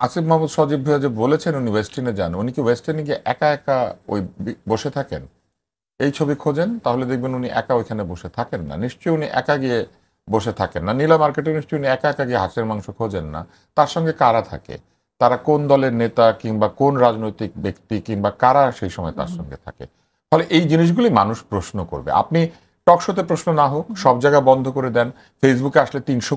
আসিফ মাহমুদ সজীব ভাইয়া যে বলেছেন উনি ওয়েস্টার্নে যান, উনি কি ওয়েস্টার্নে গিয়ে একা একা ওই বসে থাকেন? এই ছবি খোঁজেন তাহলে দেখবেন উনি একা ওইখানে বসে থাকেন না, নিশ্চয়ই উনি একা গিয়ে বসে থাকেন না। নীলা মার্কেটে নিশ্চয়ই উনি একা একা গিয়ে হাঁসের মাংস খোঁজেন না। তার সঙ্গে কারা থাকে, তারা কোন দলের নেতা কিংবা কোন রাজনৈতিক ব্যক্তি কিংবা কারা সেই সময় তার সঙ্গে থাকে। ফলে এই জিনিসগুলি মানুষ প্রশ্ন করবে। আপনি টকশোতে প্রশ্ন না হোক, সব জায়গা বন্ধ করে দেন। ফেসবুকে আসলে 300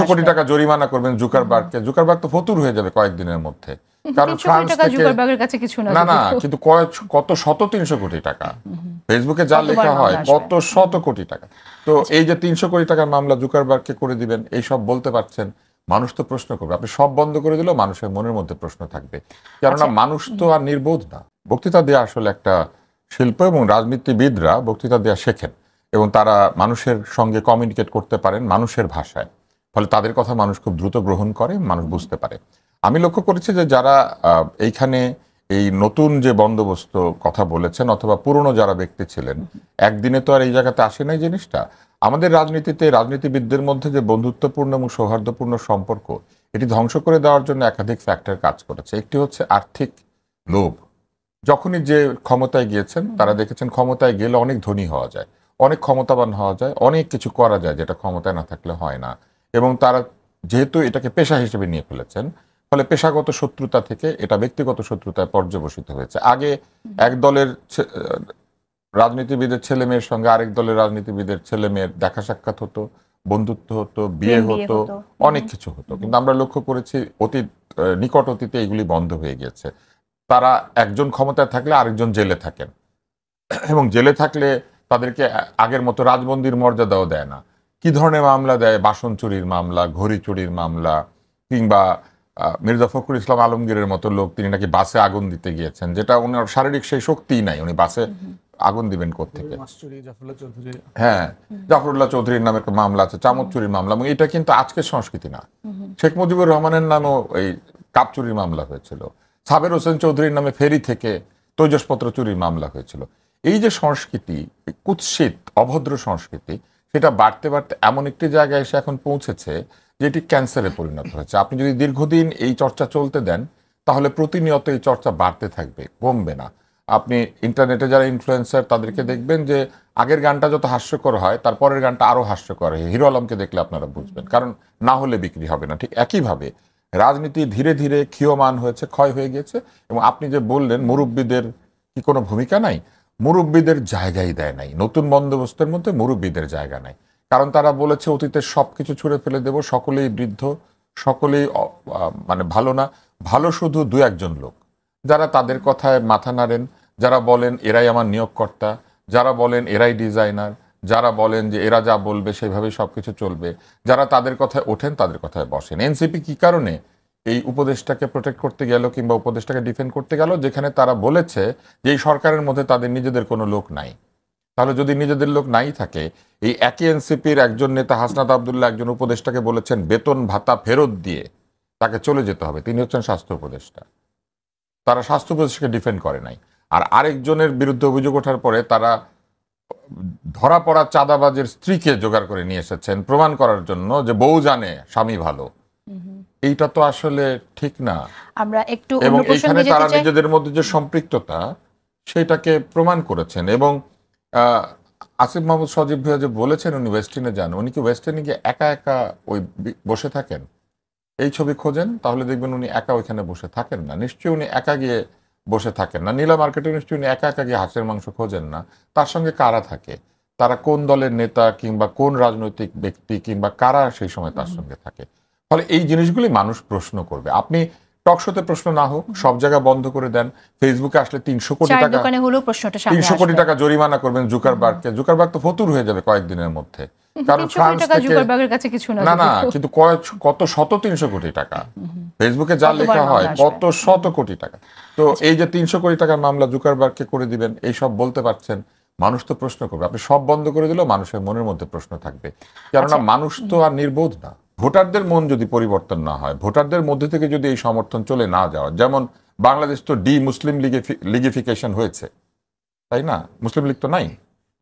কোটি টাকা জরিমানা করবেন জুকারবার্গকে। জুকারবার্গ তো ফতুর হয়ে যাবে কয়েকদিনের মধ্যে। কারণ ফ্রান্স থেকে না না, কিন্তু কত শত 300 কোটি টাকা ফেসবুকে যা লেখা হয়, কত শত কোটি টাকা। তো এই যে 300 কোটি টাকার মামলা জুকারবার্গকে করে দিবেন, এই সব বলতে পারছেন, মানুষ তো প্রশ্ন করবে। আপনি সব বন্ধ করে দিলেও মানুষের মনের মধ্যে প্রশ্ন থাকবে, কেননা মানুষ তো আর নির্বোধ না। বক্তৃতা দেওয়া আসলে একটা শিল্প এবং রাজনীতিবিদরা বক্তৃতা দেওয়া শেখেন এবং তারা মানুষের সঙ্গে কমিউনিকেট করতে পারেন মানুষের ভাষায়। ফলে তাদের কথা মানুষ খুব দ্রুত গ্রহণ করে, মানুষ বুঝতে পারে। আমি লক্ষ্য করেছি যে যারা এইখানে এই নতুন যে বন্দোবস্ত কথা বলেছেন অথবা পুরনো যারা ব্যক্তি ছিলেন, একদিনে তো আর এই জায়গাতে আসে নাই জিনিসটা। আমাদের রাজনীতিতে রাজনীতিবিদদের মধ্যে যে বন্ধুত্বপূর্ণ এবং সৌহার্দ্যপূর্ণ সম্পর্ক, এটি ধ্বংস করে দেওয়ার জন্য একাধিক ফ্যাক্টর কাজ করেছে। একটি হচ্ছে আর্থিক লোভ। যখনই যে ক্ষমতায় গিয়েছেন তারা দেখেছেন ক্ষমতায় গেলে অনেক ধনী হওয়া যায়, অনেক ক্ষমতাবান হওয়া যায়, অনেক কিছু করা যায় যেটা ক্ষমতায় না থাকলে হয় না। এবং তারা যেহেতু এটাকে পেশা হিসেবে নিয়ে ফেলেছেন, ফলে পেশাগত শত্রুতা থেকে এটা ব্যক্তিগত শত্রুতায় পর্যবসিত হয়েছে। আগে এক দলের রাজনীতিবিদের ছেলে মেয়ের সঙ্গে আরেক দলের রাজনীতিবিদের ছেলে মেয়ের দেখা সাক্ষাৎ হতো, বন্ধুত্ব হতো, বিয়ে হতো, অনেক কিছু হতো। কিন্তু আমরা লক্ষ্য করেছি অতীত নিকট অতীতে এগুলি বন্ধ হয়ে গিয়েছে। তারা একজন ক্ষমতায় থাকলে আরেকজন জেলে থাকেন এবং জেলে থাকলে তাদেরকে আগের মতো রাজবন্দির মর্যাদাও দেয় না। কি ধরনের মামলা দেয়? বাসন চুরির মামলা, ঘড়ি চুরির মামলা, কিংবা মির্জা ফখরুল ইসলাম আলমগীরের মতো লোক, তিনি নাকি বাসে আগুন দিতে গিয়েছেন, যেটা ওনার শারীরিক সেই শক্তিই নাই, উনি বাসে আগুন দিবেন কোত্থেকে? হ্যাঁ, জাফরুল্লাহ চৌধুরীর নামে একটা মামলা আছে, চামচ চুরির মামলা। এবং এটা কিন্তু আজকের সংস্কৃতি না। শেখ মুজিবুর রহমানের নামেও এই কাপ চুরির মামলা হয়েছিল। সাবের হোসেন চৌধুরীর নামে ফেরি থেকে তৈজসপত্র চুরির মামলা হয়েছিল। এই যে সংস্কৃতি, কুৎসিত অভদ্র সংস্কৃতি, সেটা বাড়তে বাড়তে এমন একটি জায়গায় এসে এখন পৌঁছেছে যেটি ক্যান্সারে পরিণত হয়েছে। আপনি যদি দীর্ঘদিন এই চর্চা চলতে দেন তাহলে প্রতিনিয়ত এই চর্চা বাড়তে থাকবে, কমবে না। আপনি ইন্টারনেটে যারা ইনফ্লুয়েন্সার তাদেরকে দেখবেন যে আগের গানটা যত হাস্যকর হয় তারপরের গানটা আরো হাস্যকর হয়। হিরো আলমকে দেখলে আপনারা বুঝবেন, কারণ না হলে বিক্রি হবে না। ঠিক একইভাবে রাজনীতি ধীরে ধীরে ক্ষীয়মান হয়েছে, ক্ষয় হয়ে গেছে। এবং আপনি যে বললেন মুরব্বীদের কি কোনো ভূমিকা নাই, মুরব্বীদের জায়গাই দেয় নাই নতুন বন্দোবস্তের মধ্যে, মুরব্বীদের জায়গা নাই। কারণ তারা বলেছে অতীতের সবকিছু ছুঁড়ে ফেলে দেব, সকলেই বৃদ্ধ, সকলেই মানে ভালো না, ভালো শুধু দু একজন লোক যারা তাদের কথায় মাথা নাড়েন, যারা বলেন এরাই আমার নিয়োগকর্তা, যারা বলেন এরাই ডিজাইনার, যারা বলেন যে এরা যা বলবে সেভাবেই সবকিছু চলবে, যারা তাদের কথায় ওঠেন তাদের কথায় বসেন। এনসিপি কি কারণে এই উপদেশটাকে প্রোটেক্ট করতে গেল কিংবা উপদেশটাকে ডিফেন্ড করতে গেল? যেখানে তারা বলেছে যে এই সরকারের মধ্যে তাদের নিজেদের কোনো লোক নাই। তাহলে যদি নিজেদের লোক নাই থাকে, এই একই এনসিপির একজন নেতা হাসনাত আবদুল্লাহ একজন উপদেষ্টাকে বলেছেন বেতন ভাতা ফেরত দিয়ে তাকে চলে যেতে হবে, তিনি হচ্ছেন স্বাস্থ্য উপদেষ্টা। তারা স্বাস্থ্য উপদেষ্টাকে ডিফেন্ড করে নাই। আর আরেকজনের বিরুদ্ধে অভিযোগ ওঠার পরে তারা ধরা পড়া চাঁদাবাজের স্ত্রীকে জোগাড় করে নিয়ে এসেছেন প্রমাণ করার জন্য যে বউ জানে স্বামী ভালো। এইটা তো আসলে ঠিক না। আমরা একটু এবং এইখানে তারা নিজেদের মধ্যে যে সম্পৃক্ততা সেটাকে প্রমাণ করেছেন। এবং আসিফ মাহমুদ সজীব ভাইয়া যে বলেছেন উনি ওয়েস্টার্নে যান, উনি কি ওয়েস্টার্নে গিয়ে একা একা ওই বসে থাকেন? এই ছবি খোঁজেন তাহলে দেখবেন উনি একা ওইখানে বসে থাকেন না, নিশ্চয়ই উনি একা গিয়ে বসে থাকেন না। নীলা মার্কেটে নিশ্চয়ই উনি একা একা গিয়ে হাঁসের মাংস খোঁজেন না। তার সঙ্গে কারা থাকে, তারা কোন দলের নেতা কিংবা কোন রাজনৈতিক ব্যক্তি কিংবা কারা সেই সময় তার সঙ্গে থাকে। ফলে এই জিনিসগুলি মানুষ প্রশ্ন করবে। আপনি টকশোতে প্রশ্ন না হোক, সব জায়গা বন্ধ করে দেন। ফেসবুকে আসলে 300 কোটি টাকা জরিমানা করবেন জুকারবার্গকে। জুকারবার্গ তো ফতুর হয়ে যাবে কয়েকদিনের মধ্যে। কারণ ফ্রান্স থেকে না না, কিন্তু কত শত 300 কোটি টাকা ফেসবুকে যা লেখা হয়, কত শত কোটি টাকা। তো এই যে 300 কোটি টাকার মামলা জুকারবার্গকে করে দিবেন, এই সব বলতে পারছেন, মানুষ তো প্রশ্ন করবে। আপনি সব বন্ধ করে দিলেও মানুষের মনের মধ্যে প্রশ্ন থাকবে, কেননা মানুষ তো আর নির্বোধ না। ভোটারদের মন যদি পরিবর্তন না হয়, ভোটারদের মধ্যে থেকে যদি এই সমর্থন চলে না যাওয়া, যেমন বাংলাদেশ তো মুসলিম লিগিফিকেশন হয়েছে, তাই না? মুসলিম লীগ তো নাই।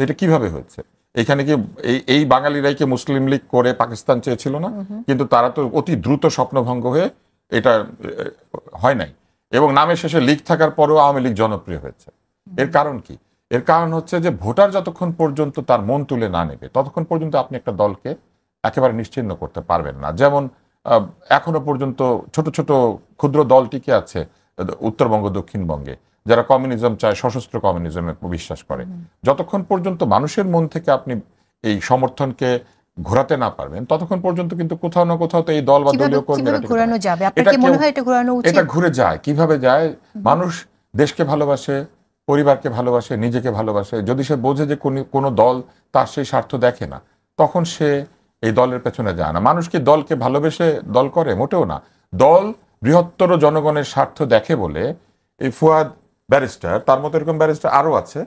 এটা কিভাবে হয়েছে? এখানে কি এই বাঙালিরাই কি মুসলিম লীগ করে পাকিস্তান চেয়েছিল না? কিন্তু তারা তো অতি দ্রুত স্বপ্নভঙ্গ হয়ে এটা হয় নাই, এবং নামের শেষে লীগ থাকার পরেও আওয়ামী লীগ জনপ্রিয় হয়েছে। এর কারণ কি? এর কারণ হচ্ছে যে ভোটার যতক্ষণ পর্যন্ত তার মন তুলে না নেবে ততক্ষণ পর্যন্ত আপনি একটা দলকে একেবারে নিশ্চিহ্ন করতে পারবেন না। যেমন এখনো পর্যন্ত ছোট ছোট ক্ষুদ্র দল টিকে আছে উত্তরবঙ্গ, দক্ষিণবঙ্গে, যারা কমিউনিজম চায়, সশস্ত্র কমিউনিজমে বিশ্বাস করে। যতক্ষণ পর্যন্ত মানুষের মন থেকে আপনি এই সমর্থনকে ঘোরাতে না পারবেন ততক্ষণ পর্যন্ত কিন্তু কোথাও না কোথাও তো এই দল বা দলীয় কর্মীরা এটা ঘুরে যায়। কিভাবে যায়? মানুষ দেশকে ভালোবাসে, পরিবারকে ভালোবাসে, নিজেকে ভালোবাসে। যদি সে বোঝে যে কোনো দল তার সেই স্বার্থ দেখে না, তখন সে এই দলের পেছনে যায় না। মানুষ কি দলকে ভালোবেসে দল করে? মোটেও না। দল বৃহত্তর জনগণের স্বার্থ দেখে বলে এই ফুয়াদ ব্যারিস্টার, তার মতো এরকম ব্যারিস্টার আরো আছে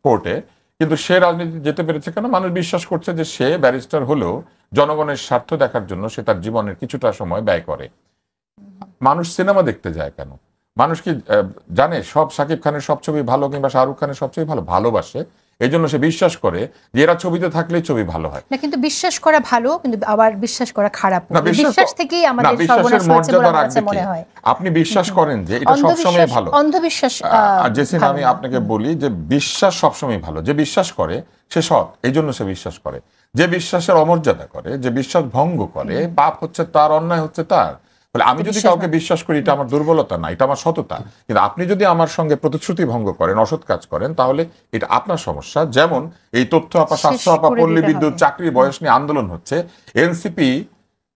কোর্টে, কিন্তু সে রাজনীতি যেতে পেরেছে কেন? মানুষ বিশ্বাস করছে যে সে ব্যারিস্টার হলেও জনগণের স্বার্থ দেখার জন্য সে তার জীবনের কিছুটা সময় ব্যয় করে। মানুষ সিনেমা দেখতে যায় কেন? মানুষ কি জানে সব শাকিব খানের সব ছবি ভালো কিংবা শাহরুখ খানের সব ছবি ভালো? ভালোবাসে। এই জন্য সে বিশ্বাস করে যে এরা ছবিতে থাকলেই ছবি ভালো হয় না। কিন্তু বিশ্বাস করা ভালো, কিন্তু আবার বিশ্বাস করা খারাপ। বিশ্বাস থেকেই আমাদের সর্বনাশ হয়েছে বলে আমার কাছে মনে হয়। আপনি বিশ্বাস করেন যে এটা সবসময় ভালো, অন্ধবিশ্বাস। জেসিন, আমি আপনাকে বলি যে বিশ্বাস সবসময় ভালো। যে বিশ্বাস করে সে সৎ, এই জন্য সে বিশ্বাস করে। যে বিশ্বাসের অমর্যাদা করে, যে বিশ্বাস ভঙ্গ করে, পাপ হচ্ছে তার, অন্যায় হচ্ছে তার। আমি যদি কাউকে বিশ্বাস করি এটা আমার দুর্বলতা না, এটা আমার সততা। কিন্তু আপনি যদি আমার সঙ্গে প্রতিশ্রুতি ভঙ্গ করেন, অসৎ কাজ করেন, তাহলে এটা আপনার সমস্যা। যেমন এই তথ্য আপা, স্বাস্থ্য আপা, পল্লী বিদ্যুৎ, চাকরির বয়স নিয়ে আন্দোলন হচ্ছে। এনসিপি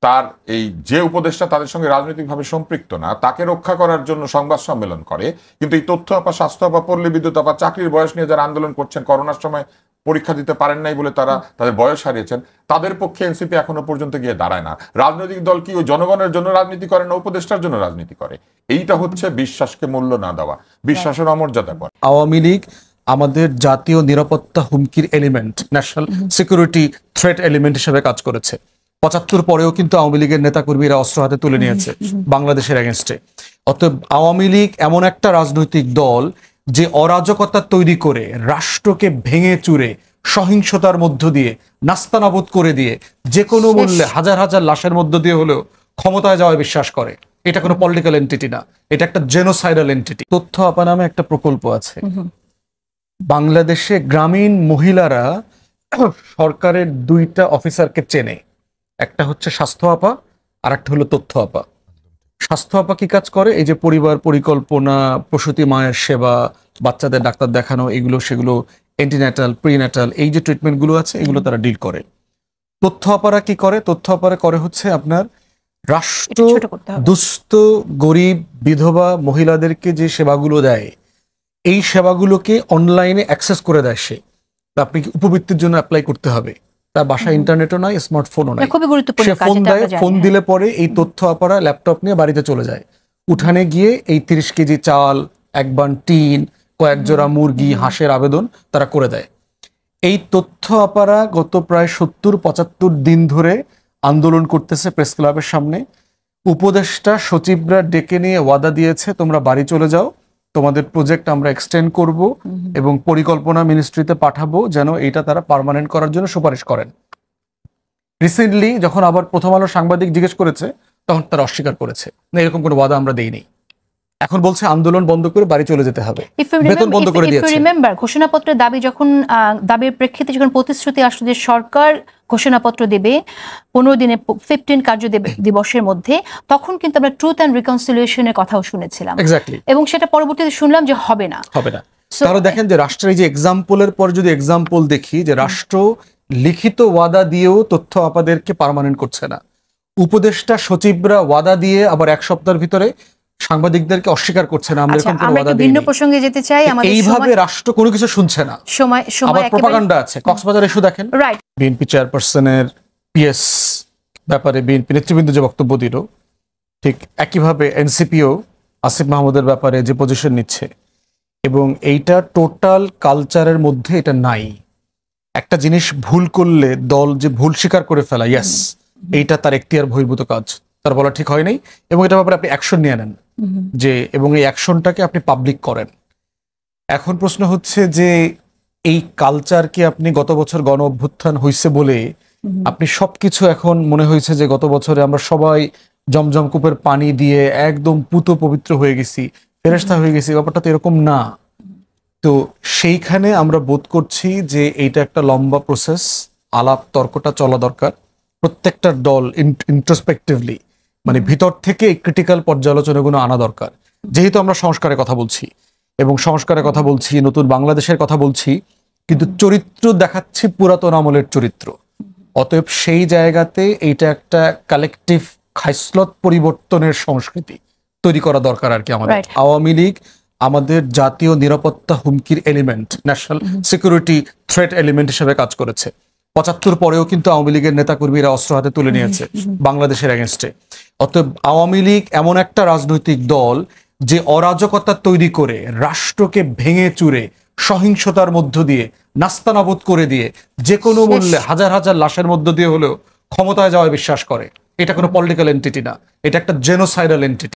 তার এই যে উপদেষ্টা তাদের সঙ্গে রাজনৈতিকভাবে সম্পৃক্ত না, তাকে রক্ষা করার জন্য সংবাদ সম্মেলন করে। কিন্তু এই তথ্য আপা, স্বাস্থ্য আপা, পল্লী বিদ্যুৎ আপা, চাকরির বয়স নিয়ে যারা আন্দোলন করছেন, করোনার সময় পরীক্ষা দিতে পারেন নাই বলে তারা তাদের বয়স হারিয়েছেন, তাদের পক্ষে এনসিপি এখনো পর্যন্ত গিয়ে দাঁড়ায় না। রাজনৈতিক দল কি ওই জনগণের জন্য রাজনীতি করে না উপদেষ্টার জন্য রাজনীতি করে? এইটা হচ্ছে বিশ্বাসকে মূল্য না দেওয়া, বিশ্বাসের অমর্যাদা করা। আওয়ামী লীগ আমাদের জাতীয় নিরাপত্তা হুমকির element, national security threat element হিসেবে কাজ করেছে। ৭৫ পরেও কিন্তু আওয়ামী লীগের নেতাকর্মীরা অস্ত্র হাতে তুলে নিয়েছে বাংলাদেশের এগেনস্টে। অতএব আওয়ামী লীগ এমন একটা রাজনৈতিক দল যে অরাজকতা তৈরি করে, রাষ্ট্রকে ভেঙে চুরে, সহিংসতার মধ্য দিয়ে, নাস্তানাবুদ করে দিয়ে, যে কোনো মূল্যে হাজার হাজার লাশের মধ্য দিয়ে হলেও ক্ষমতায় যাওয়ায় বিশ্বাস করে। এটা কোনো পলিটিক্যাল এন্টিটি না, এটা একটা জেনোসাইডাল এন্টিটি। তথ্য আপা নামে একটা প্রকল্প আছে বাংলাদেশে। গ্রামীণ মহিলারা সরকারের 2টা অফিসারকে চেনে, একটা হচ্ছে স্বাস্থ্য আপা আর একটা হলো তথ্য আপা। স্বাস্থ্য আপা কি কাজ করে? এই যে পরিবার পরিকল্পনা, প্রসূতি মায়ের সেবা, বাচ্চাদের ডাক্তার দেখানো, এগুলো সেগুলো, এন্টিন্যাটাল, প্রিন্যাটাল, এই যে ট্রিটমেন্টগুলো আছে এগুলো তারা ডিল করে। তথ্য আপারা কি করে? তথ্য আপারা করে হচ্ছে আপনার রাষ্ট্র দুস্থ, গরিব, বিধবা মহিলাদেরকে যে সেবাগুলো দেয়, এই সেবাগুলোকে অনলাইনে অ্যাক্সেস করে দেয় সে। আপনি উপবৃত্তির জন্য অ্যাপ্লাই করতে হবে, তার বাসায় ইন্টারনেটও নাই, স্মার্টফোনও নাই। সে ফোন দেয়, ফোন দিলে পরে এই তথ্য আপারা ল্যাপটপ নিয়ে বাড়িতে চলে যায়। উঠানে গিয়ে এই 30 কেজি চাল, 1 বান টিন, কয়েক জোড়া মুরগি, হাঁসের আবেদন তারা করে দেয়। এই তথ্য আপারা গত প্রায় 70-75 দিন ধরে আন্দোলন করতেছে প্রেস ক্লাবের সামনে। উপদেষ্টা সচিবরা ডেকে নিয়ে ওয়াদা দিয়েছে, তোমরা বাড়ি চলে যাও, তোমাদের প্রজেক্ট আমরা এক্সটেন্ড করব এবং পরিকল্পনা মিনিস্ট্রিতে পাঠাবো যেন এটা তারা পার্মানেন্ট করার জন্য সুপারিশ করেন। রিসেন্টলি যখন আবার প্রথম আলো সাংবাদিক জিজ্ঞেস করেছে, তখন তারা অস্বীকার করেছে না, এরকম কোনো ওয়াদা আমরা দেইনি। এখন বলছে আন্দোলন বন্ধ করে বাড়ি চলে যেতে হবে, বেতন বন্ধ করে দিয়েছে। রিমেম্বার ঘোষণাপত্রের দাবি যখন দাবির প্রেক্ষিতে যখন প্রতিশ্রুতি আসলো যে সরকার ঘোষণাপত্র দেবে 15 দিনে, 15 কার্য দিবসের মধ্যে, তখন কিন্তু আমরা ট্রুথ অ্যান্ড রিকনসিলিয়েশনের কথাও শুনেছিলাম। এক্স্যাক্টলি। এবং সেটা পরবর্তীতে শুনলাম যে হবে না। তাহলে দেখেন যে রাষ্ট্রের এই যে এক্সাম্পলের পর যদি এক্সাম্পল দেখি, যে রাষ্ট্র লিখিত ওয়াদা দিয়েও তথ্য আপাদেরকে পার্মানেন্ট করছে না। উপদেষ্টা সচিবরা ওয়াদা দিয়ে আবার 1 সপ্তাহের ভিতরে সাংবাদিকদেরকে অস্বীকার করছে না, আমরা এরকম কোনো ওয়াদা দিইনি। ভিন্ন প্রসঙ্গে যেতে চাই। আমাদের এইভাবে রাষ্ট্র কোনো কিছু শুনছে না, সময় আবার প্রপাগান্ডা আছে। কক্সবাজার ইস্যু দেখেন, বিএনপি চেয়ারপারসনের পিএস ব্যাপারে বিএনপি নেতৃবৃন্দ যে বক্তব্য দিল, ঠিক একইভাবে এনসিপিও আসিফ মাহমুদের ব্যাপারে যে পজিশন নিচ্ছে, এবং এইটা টোটাল কালচারের মধ্যে এটা নাই। একটা জিনিস ভুল করলে দল যে ভুল স্বীকার করে ফেলা, ইয়েস, এইটা তার এখতিয়ার বহির্ভূত কাজ, তার বলা ঠিক হয় নাই, এবং এটা ব্যাপারে আপনি অ্যাকশন নিয়ে নেন যে, এবং এই অ্যাকশনটাকে আপনি পাবলিক করেন। এখন প্রশ্ন হচ্ছে যে এই কালচারকে আপনি গত বছর গণ অভ্যুত্থান হয়েছে বলে আপনি সবকিছু এখন মনে হয়েছে যে গত বছরে আমরা সবাই জমজম কূপের পানি দিয়ে একদম পুত পবিত্র হয়ে গেছি, ফেরেশতা হয়ে গেছি, ব্যাপারটা তো এরকম না। তো সেইখানে আমরা বোধ করছি যে এইটা একটা লম্বা প্রসেস, আলাপ তর্কটা চলা দরকার। প্রত্যেকটা দল ইন্ট্রোস্পেক্টিভলি মানে ভিতর থেকে ক্রিটিক্যাল পর্যালোচনাগুলো আনা দরকার। যেহেতু আমরা সংস্কারের কথা বলছি এবং সংস্কারের কথা বলছি, নতুন বাংলাদেশের কথা বলছি, কিন্তু চরিত্র দেখাচ্ছি পুরাতন আমলের চরিত্র। অতএব সেই জায়গাতে এইটা একটা কালেকটিভ খাইসলত পরিবর্তনের সংস্কৃতি তৈরি করা দরকার আর কি আমাদের। Right. আওয়ামী লীগ আমাদের জাতীয় নিরাপত্তা হুমকির element, national security threat element হিসেবে কাজ করেছে। ৭৫ পরেও কিন্তু আওয়ামী লীগের নেতাকর্মীরা অস্ত্র হাতে তুলে নিয়েছে বাংলাদেশের এগেনস্টে। অতএব আওয়ামী লীগ এমন একটা রাজনৈতিক দল যে অরাজকতা তৈরি করে রাষ্ট্রকে ভেঙে চুরে সহিংসতার মধ্য দিয়ে নাস্তানাবুদ করে দিয়ে যে কোনো মূল্যে হাজার হাজার লাশের মধ্য দিয়ে হলেও ক্ষমতায় যাওয়ায় বিশ্বাস করে। এটা কোনো পলিটিক্যাল এন্টিটি না, এটা একটা জেনোসাইডাল এন্টিটি।